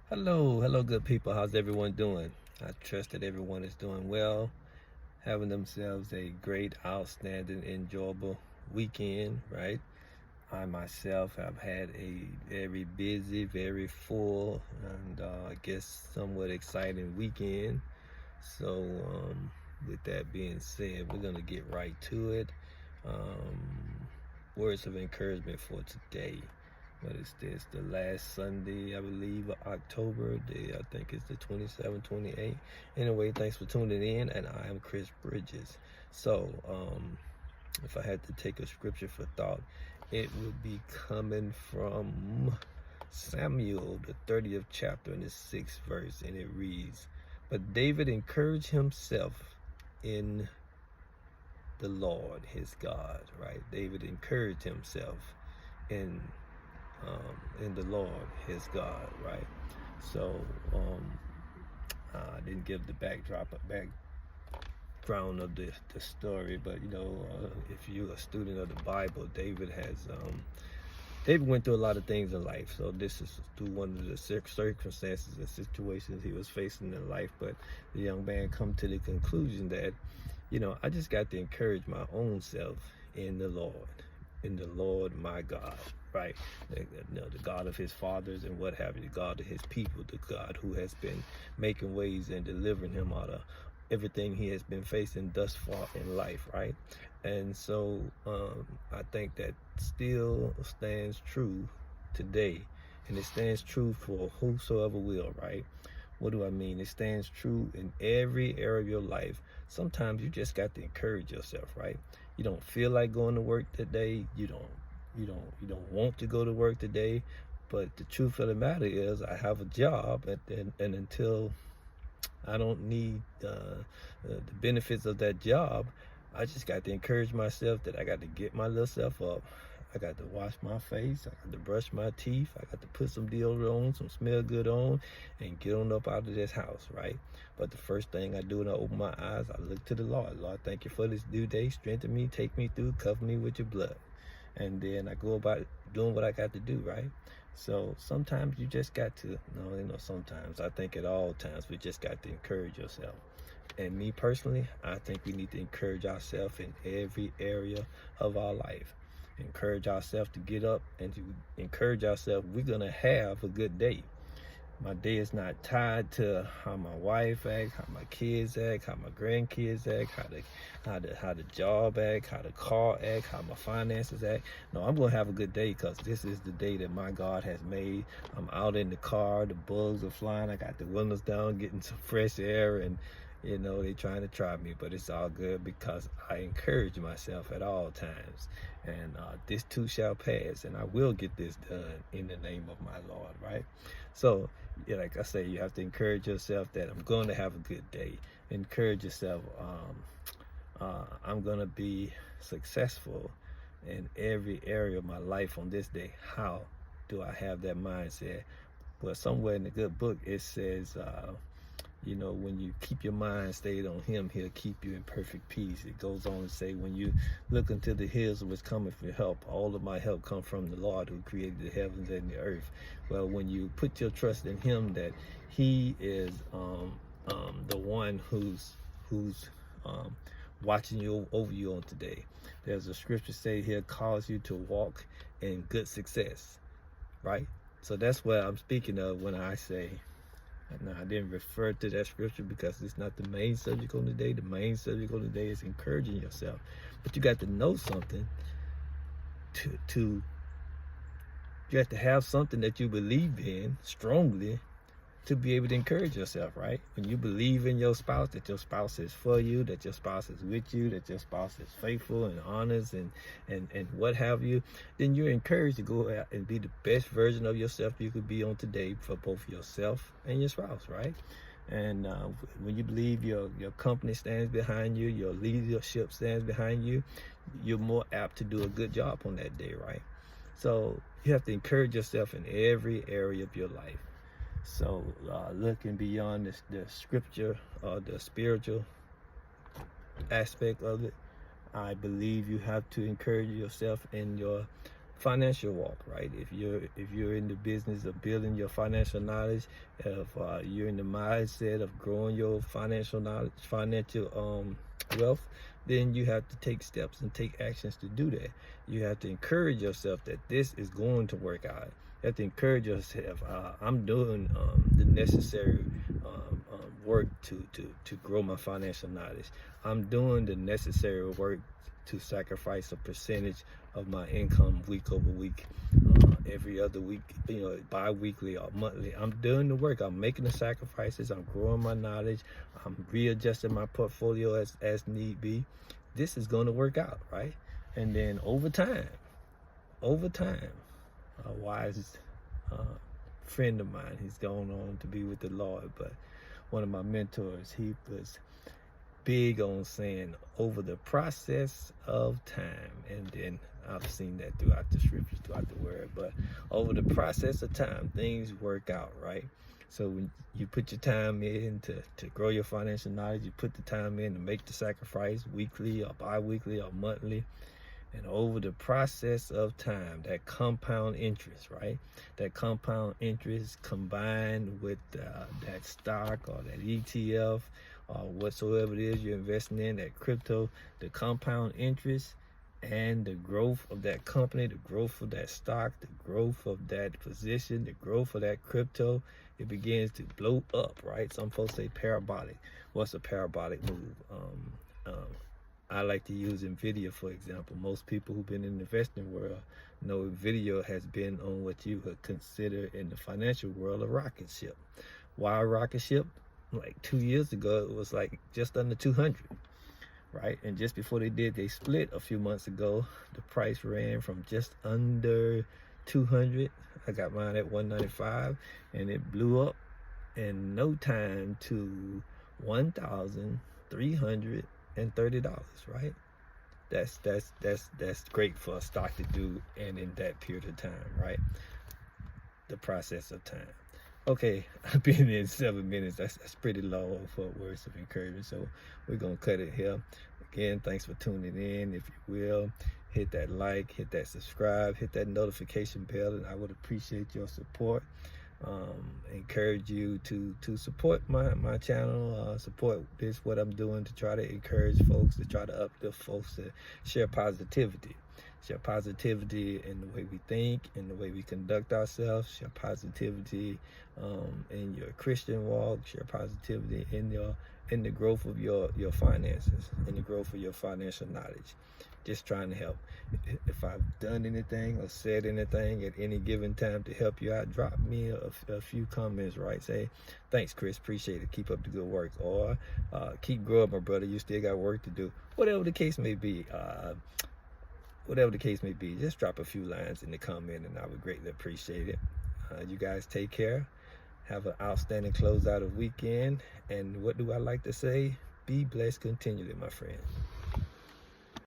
Hello, good people. How's everyone doing? I trust that everyone is doing well, having themselves a great, outstanding, enjoyable weekend, right? I myself have had a very busy, very full, and I guess somewhat exciting weekend. So, with that being said, we're going to get right to it. Um, Words of encouragement for today. What is this? The last Sunday, I believe, of October. I think it's the 27th, 28th. Anyway, thanks for tuning in, and I am Chris Bridges. So, if I had to take a scripture for thought, it would be coming from Samuel, the 30th chapter, and the 6th verse, and it reads, "But David encouraged himself in the Lord his God," right? David encouraged himself in in the Lord his God, right? So I didn't give the background of the story, but if you're a student of the Bible, David went through a lot of things in life. So this is through one of the circumstances and situations he was facing in life. But the young man come to the conclusion that, I just got to encourage my own self in the Lord my God, right? The God of his fathers and what have you, the God of his people, the God who has been making ways and delivering him out of everything he has been facing thus far in life, right? And so I think that still stands true today, and it stands true for whosoever will, right? What do I mean? It stands true in every area of your life. Sometimes you just got to encourage yourself, right? You don't feel like going to work today. You don't want to go to work today. But the truth of the matter is, I have a job, and until I don't need the benefits of that job, I just got to encourage myself that I got to get my little self up. I got to wash my face. I got to brush my teeth. I got to put some deodorant on, some smell good on, and get on up out of this house, right? But the first thing I do when I open my eyes, I look to the Lord. Lord, thank you for this new day. Strengthen me, take me through, cover me with your blood. And then I go about doing what I got to do, right? So sometimes you just got to, sometimes, I think at all times, we just got to encourage yourself. And me personally, I think we need to encourage ourselves in every area of our life. Encourage ourselves to get up and to encourage ourselves we're going to have a good day. My day is not tied to how my wife act, how my kids act, how my grandkids act, how the job act, how the car act, how my finances act. No, I'm gonna have a good day because this is the day that my God has made. I'm out in the car, the bugs are flying, I got the windows down, getting some fresh air, and they trying to try me, but it's all good because I encourage myself at all times. And this too shall pass, and I will get this done in the name of my Lord, right? So, yeah, like I say, you have to encourage yourself that I'm going to have a good day. Encourage yourself, I'm going to be successful in every area of my life on this day. How do I have that mindset? Well, somewhere in the good book, it says, when you keep your mind stayed on him, he'll keep you in perfect peace. It goes on to say, when you look into the hills which cometh for help, all of my help come from the Lord who created the heavens and the earth. Well, when you put your trust in him, that he is the one who's watching you over you on today. There's a scripture say he'll cause you to walk in good success, right? So that's what I'm speaking of when I say, now, I didn't refer to that scripture because it's not the main subject on the day. The main subject on the day is encouraging yourself. But you got to know something to you have to have something that you believe in strongly to be able to encourage yourself, right? When you believe in your spouse, that your spouse is for you, that your spouse is with you, that your spouse is faithful and honest and what have you, then you're encouraged to go out and be the best version of yourself you could be on today for both yourself and your spouse, right? And when you believe your company stands behind you, your leadership stands behind you, you're more apt to do a good job on that day, right? So you have to encourage yourself in every area of your life. So looking beyond the scripture or the spiritual aspect of it, I believe you have to encourage yourself in your financial walk, right? If you're in the business of building your financial knowledge, if you're in the mindset of growing your financial knowledge, financial wealth, then you have to take steps and take actions to do that. You have to encourage yourself that this is going to work out. You have to encourage yourself. I'm doing the necessary work to grow my financial knowledge. I'm doing the necessary work to sacrifice a percentage of my income week over week, every other week, bi-weekly or monthly. I'm doing the work. I'm making the sacrifices. I'm growing my knowledge. I'm readjusting my portfolio as need be. This is going to work out, right? And then over time, a wise friend of mine, he's gone on to be with the Lord, but one of my mentors, he was big on saying over the process of time. And then I've seen that throughout the scriptures, throughout the word, but over the process of time, things work out, right? So when you put your time in to grow your financial knowledge, you put the time in to make the sacrifice weekly or bi-weekly or monthly, and over the process of time, that compound interest, right? That compound interest combined with that stock or that ETF or whatsoever it is you're investing in, that crypto, the compound interest and the growth of that company, the growth of that stock, the growth of that position, the growth of that crypto, it begins to blow up, right? Some folks say parabolic. What's a parabolic move? I like to use NVIDIA, for example. Most people who've been in the investing world know NVIDIA has been on what you would consider in the financial world a rocket ship. Why a rocket ship? Like 2 years ago, it was like just under 200, right? And just before they split a few months ago, the price ran from just under 200. I got mine at 195, and it blew up in no time to $1,330, right? That's great for a stock to do, and in that period of time, right? The process of time. Okay, I've been in 7 minutes. That's pretty low for words of encouragement. So we're gonna cut it here. Again, thanks for tuning in. If you will, hit that like, hit that subscribe, hit that notification bell, and I would appreciate your support. Encourage you to support my channel, support what I'm doing to try to encourage folks, to try to uplift folks, to share positivity in the way we think, in the way we conduct ourselves, share positivity in your Christian walk, share positivity in the growth of your finances, in the growth of your financial knowledge. Just trying to help. If I've done anything or said anything at any given time to help you out, drop me a few comments, right? Say, thanks, Chris, appreciate it. Keep up the good work. Or keep growing, my brother. You still got work to do. Whatever the case may be. Just drop a few lines in the comment, and I would greatly appreciate it. You guys take care. Have an outstanding closeout of weekend. And what do I like to say? Be blessed continually, my friend.